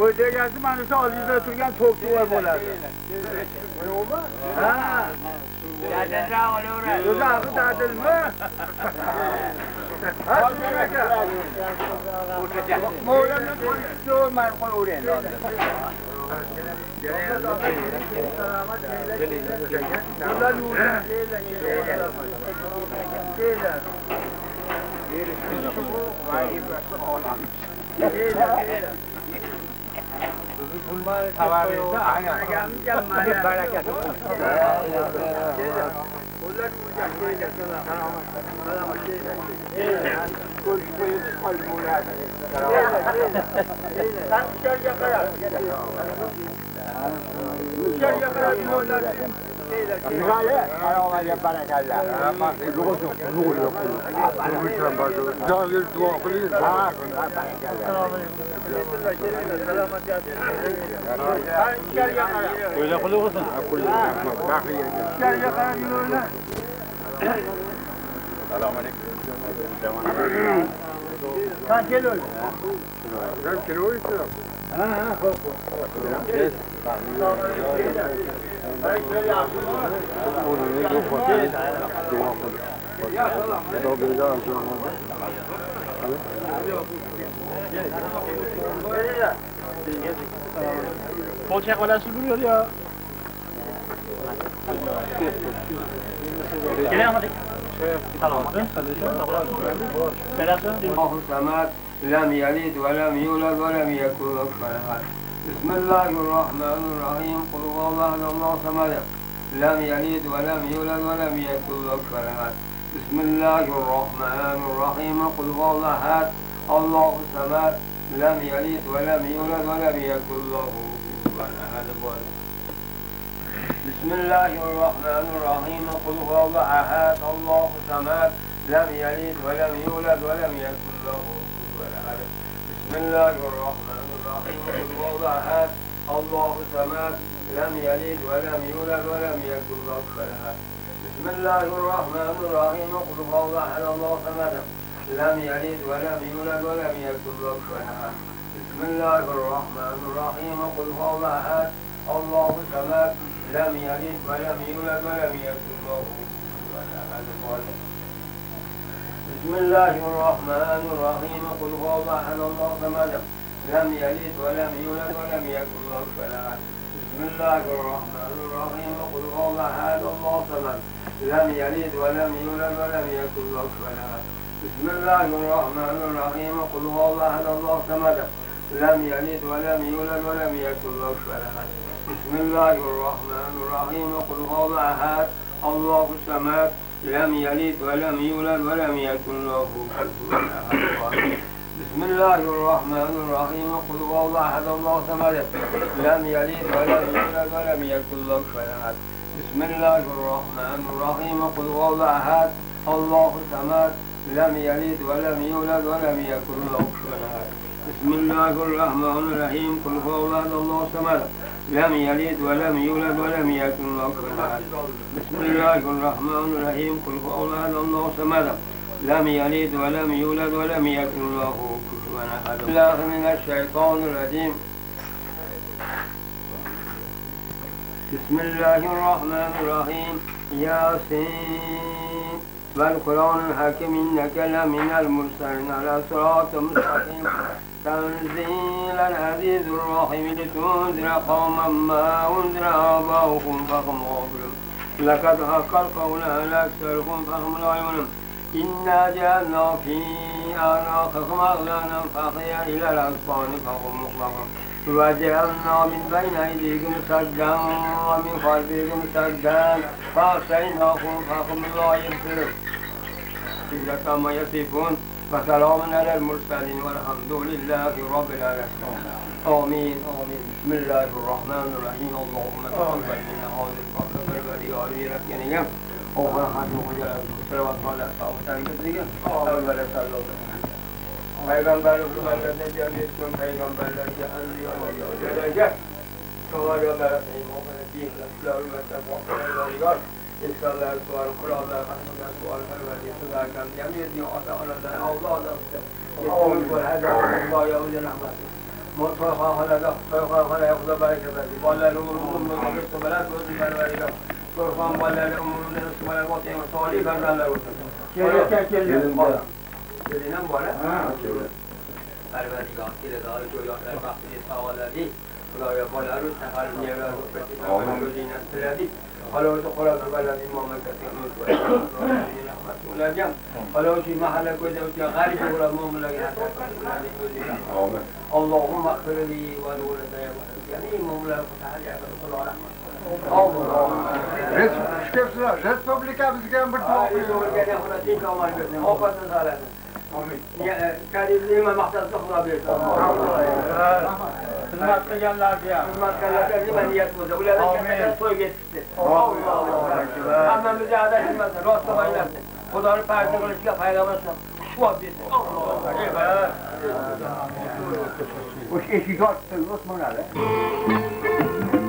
o'zegasi mana shu oldingizda turgan to'q-to'g'ri bo'ladi. Ha. Dadilroq olaveradi. O'zi dadilmi? Ha, aka. Mo'ylanni qo'yib qo'yaveradi endi. Poğaça kolasın duruyor ya. Gel hadi. الله الصمد لم يلد ولم يولد ولم يكن له كفوا أحد. بسم الله الرحمن الرحيم قل هو الله الله الصمد لم يلد ولم يولد ولم يكن له كفوا أحد. بسم الله الرحمن الرحيم قل هو الله أحد الله الصمد لم يلد ولم يولد ولم يكن له كفوا أحد. بسم الله الرحمن الرحيم قل هو الله أحد الله الصمد لم يلد ولم يولد ولم يكن له كفوا أحد. بسم الله الرحمن الرحيم قل هو الله أحد الله الصمد لم يلد ولم يولد ولم يكن له كفوا أحد. بسم الله الرحمن الرحيم قل هو الله أحد الله الصمد لم يلد ولم يولد ولم يكن له كفوا أحد. بسم الله الرحمن الرحيم قل هو الله أحد الله الصمد لم يلد ولم يولد ولم يكن له كفوا أحد. بسم الله الرحمن الرحيم قل هو الله أحد الله الصمد لم يلد ولم يولد ولم يكن له كفوا أحد. بسم الله الرحمن الرحيم قل هو الله أحد الله الصمد لم يلد ولم يولد ولم يكن له كفوا أحد. بسم الله الرحمن الرحيم قل هو الله أحد الله الصمد لم يلد ولم يولد ولم يكن له كفوا أحد. بسم الله الرحمن الرحيم قل هو الله أحد الله الصمد لم يلد ولم يولد ولم يكن له كفوا أحد. بسم الله الرحمن الرحيم قل هو الله أحد الله الصمد لم يلد ولم يولد ولم يكن له كفوا أحد. بسم الله الرحمن الرحيم قل هو الله أحد الله الصمد لم يلد ولم يولد ولم يكن له كفوا أحد. بسم الله الرحمن الرحيم قل هو الله أحد الله الصمد لم يلد ولم يولد ولم يكن له كفوا أحد. بسم الله الرحمن الرحيم قل هو الله أحد الله الصمد لم يلد ولم يولد ولم يكن له كفوا أحد. الله من الشيطان الرجيم. بسم الله الرحمن الرحيم ياسين والقرآن الحكيم إنك لمن المرسلين على صراط مستقيم تنزيل العزيز الرحيم لتنذر قوما ما أنذر آباؤهم فهم غافلون لقد حق القول على أكثرهم فهم لا يؤمنون إنا جعلنا في أعناقهم أغلالا فهي إلى الأذقان فهم مغلقون وجعلنا من بين أيديكم سدا ومن خلفكم سدا فأغشيناكم فهم لا يبصرون إلا ما يصفون وسلام على المرسلين والحمد لله رب العالمين. آمين آمين. بسم الله الرحمن الرحيم. اللهم تقبل منا هذه الفترة البريئة لك وهو حد وجل الصلوات على صحابته أول صلوا Peygamberlerden cemiyetçi peygamberlerce enbiya Çoğalıyorlar dinler, ve İnsanlar sual, kurallar, hanımlar sual, herhalde sularken cemiyet diyor, Allah'dan Allah'tan Allah yavruca rahmet. to'yxonalarda to'yxonaga xudo baraka bersin. Bolalar umrimizdan o'tsalar, o'zing barvariga. To'yxon bolalar umrimizdan o'tsalar, o'tayim solih farzandlar bo'lsin. Kelin bola. Kelin ham bola? Ha, kelin. Parvardigor keladi, shu yoshlar baxtli saodatli. Xudoga bolalar safarini nevlar o'tib, o'zingni tiladik. Halovchi qo'lada baladi mamlakatga umid qiladi. Ularga halovchi mahalla ko'zda o'tgan g'arib bo'lgan mu'minlarga amin. Allohumma qilli va nuridaya va yani mu'minlar Respublikamizga ham bir duo qiling. Amin. Karimlikma maqsadda xudo bersin. Xizmat qilganlarga ham. Xizmat qilganlarga nima niyat bo'lsa, ularga to'yga yetishdi. Alloh. Hammamizga adashmasin, rost o'ylasin. Xudoning farzi qilishiga payg'ambar ishvot bersin. Alloh. O'sha eshik ochdi, Osmon ali.